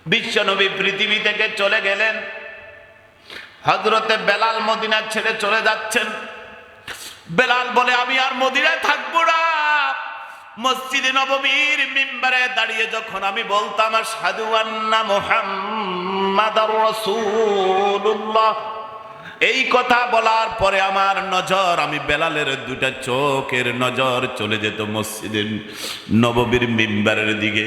বিশ্বনবী পৃথিবী থেকে চলে গেলেন। হযরতে বেলাল মদিনা ছেড়ে চলে যাচ্ছেন। বেলাল বলে, আমি আর মদিনায় থাকবো না। মসজিদে নববীর মিম্বারে দাঁড়িয়ে যখন আমি বলতাম আশহাদু আন্না মুহাম্মাদার রাসূলুল্লাহ, এই কথা বলার পরে আমার নজর, আমি বেলালের দুইটা চোখের নজর চলে যেত মসজিদে নববীর মিম্বারের দিকে।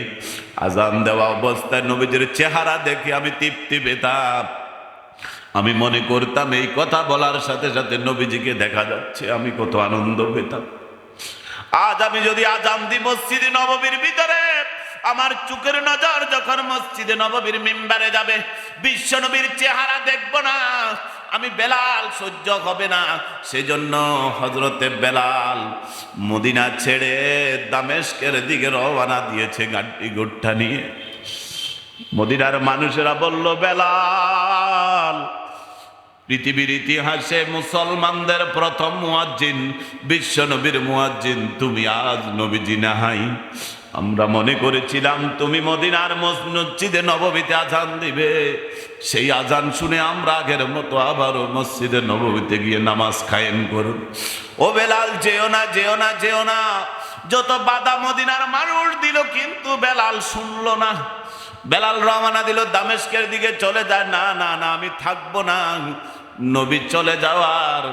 আজান দেওয়া অবস্থায় নবীজির চেহারা দেখে আমি তৃপ্তি পেতাম। আমি মনে করতাম এই কথা বলার সাথে সাথে নবীজিকে দেখা যাচ্ছে, আমি কত আনন্দ পেতাম। আজ আমি যদি আজান দিই মসজিদে নববীর ভিতরে, আমার চোখের নজর যখন মসজিদে নববীর মিম্বারে যাবে, বিশ্ব নবীর চেহারা দেখব না, আমি বেলাল সহ্য হবে না। সেজন্য হযরতে বেলাল মদিনা ছেড়ে দামেস্কের দিকে রওনা দিয়েছে গাড়ি গোঠা নিয়ে। মদিনার মানুষেরা বলল, বেলাল পৃথিবীর ইতিহাসে মুসলমানদের প্রথম মুয়াজ্জিন, বিশ্ব নবীর মুয়াজ্জিন তুমি, আজ নবীজি নাহাই। আমরা মনে করেছিলাম তুমি মদিনার মসজিদে নববীতে আজান দিবে, সেই আজান শুনে আমরা আগের মতো আবারও মসজিদে নববীতে গিয়ে নামাজ কায়েম করুন। ও বেলাল, যেও না, যেও না, যেও না। যত বাধা মদিনার মানুষ দিল, কিন্তু বেলাল শুনলো না। বেলাল রওনা দিল দামেস্কের দিকে, চলে যায়। না না না, আমি থাকবো না। নবী চলে যাওয়ার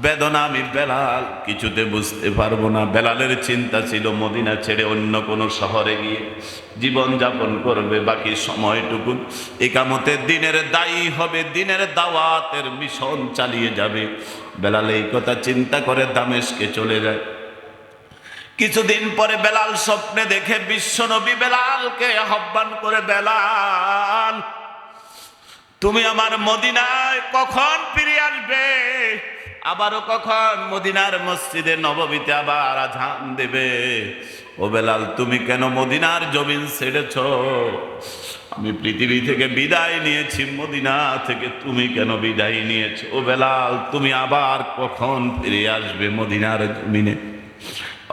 বেদনা আমি বেলাল কিছুতে বুঝতে পারবো না। বেলালের চিন্তা ছিল মদিনা ছেড়ে অন্য কোনো শহরে গিয়ে জীবন যাপন করবে, বাকি সময়টুকু ইকামতের দিনের দায়ী হবে, দিনের দাওয়াতের মিশন চালিয়ে যাবে। বেলাল এই কথা চিন্তা করে দামেস্কে চলে যায়। কিছুদিন পরে বেলাল স্বপ্নে দেখে বিশ্বনবী বেলালকে আহ্বান করে, বেলাল তুমি আমার মদিনায় কখন ফিরে আসবে? আবারও কখন মদিনার মসজিদে নববীতে আবার আজান দেবে? ও বেলাল, তুমি কেন মদিনার জমিন ছেড়েছ? আমি পৃথিবী থেকে বিদায় নিয়েছি, মদিনা থেকে তুমি কেন বিদায় নিয়েছ? ও বেলাল, তুমি আবার কখন ফিরে আসবে মদিনার জমিনে?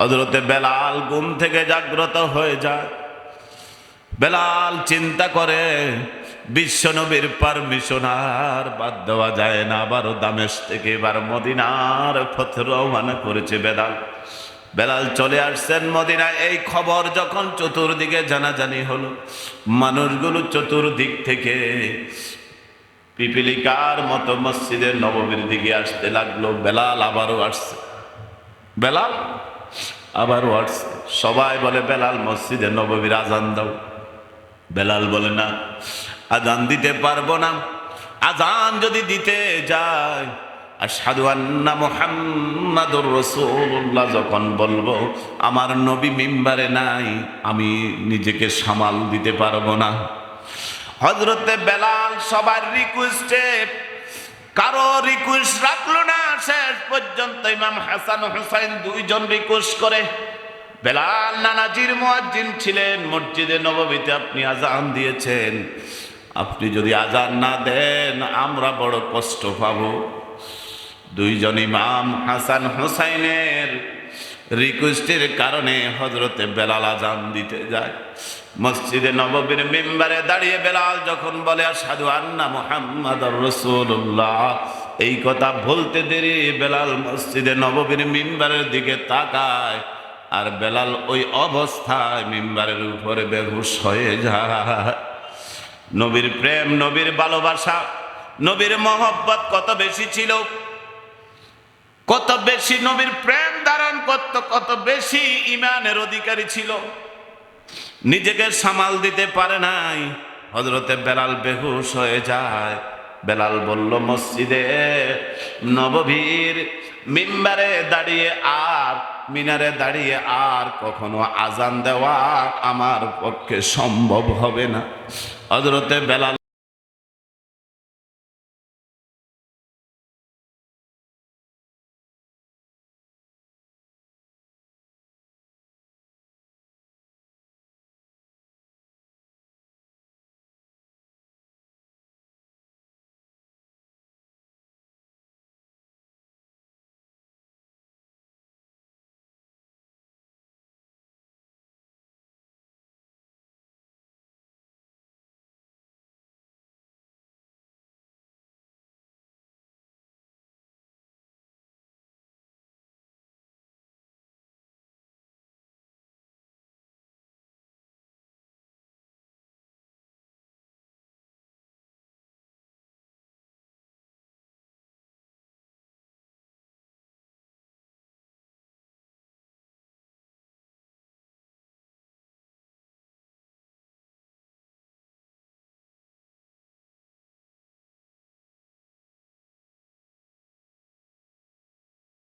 হযরতে বেলাল ঘুম থেকে জাগ্রত হয়ে যায়। বেলাল চিন্তা করে, বিশ্বনবীর পারমিশন আর বাদ দেওয়া যায় না। আবারও দামেস্ক থেকে এবার মদিনার পথে রওনা করেছে বেলাল। বেলাল চলে আসছেন মদিনায়। এই খবর যখন চতুর্দিকে জানাজানি হলো, মানুষগুলো চতুর্দিক থেকে পিপিলিকার মতো মসজিদের নববীর দিকে আসতে লাগলো। বেলাল আবারও আসছে, বেলাল আবারও আসছে। সবাই বলে, বেলাল মসজিদে নববীর আজান দাও। বেলাল বলে, না, আজান দিতে পারবো না। আজান যদি দিতে যায়, আশহাদু আন্না মুহাম্মাদুর রাসূলুল্লাহ যখন বলবো, আমার নবী মিম্বারে নাই, আমি নিজেকে সামাল দিতে পারবো না। হযরতে বেলাল সবার রিকোয়েস্টে কারো রিকোয়েস্ট রাখলো না। শেষ পর্যন্ত ইমাম হাসান ও হুসাইন দুইজন রিকোয়েস্ট করে, বেলাল নানাজির মুয়াজ্জিন ছিলেন, মসজিদে নববীতে আপনি আজান দিয়েছেন, আপনি যদি আজান না দেন আমরা বড় কষ্ট পাব। দুইজন ইমাম হাসান হুসাইনের রিকোয়েস্টের কারণে হযরতে বেলাল আজান দিতে যায়। মসজিদে নববীর মিম্বারে দাঁড়িয়ে বেলাল যখন বলে, আশহাদু আন্না মুহাম্মাদুর রাসূলুল্লাহ, এই কথা বলতে দেরি বেলাল মসজিদে নববীর মিম্বারের দিকে তাকায়, আর বেলাল ওই অবস্থায় মিম্বারের উপরে বেহুশ হয়ে যায়। নবীর প্রেম, নবীর ভালোবাসা, নবীর মহব্বত কত বেশি ছিল, কত বেশি নবীর প্রেম ধারণ করত, কত বেশি ঈমানের অধিকারী ছিল, নিজেকে সামাল দিতে পারে নাই। হযরতে বেলাল বেহুশ হয়ে যায়। বেলাল বলল, মসজিদে নববীর মিম্বারে দাঁড়িয়ে আর মিনারে দাঁড়িয়ে আর কখনো আজান দেওয়া আমার পক্ষে সম্ভব হবে না। হযরতে বেলাল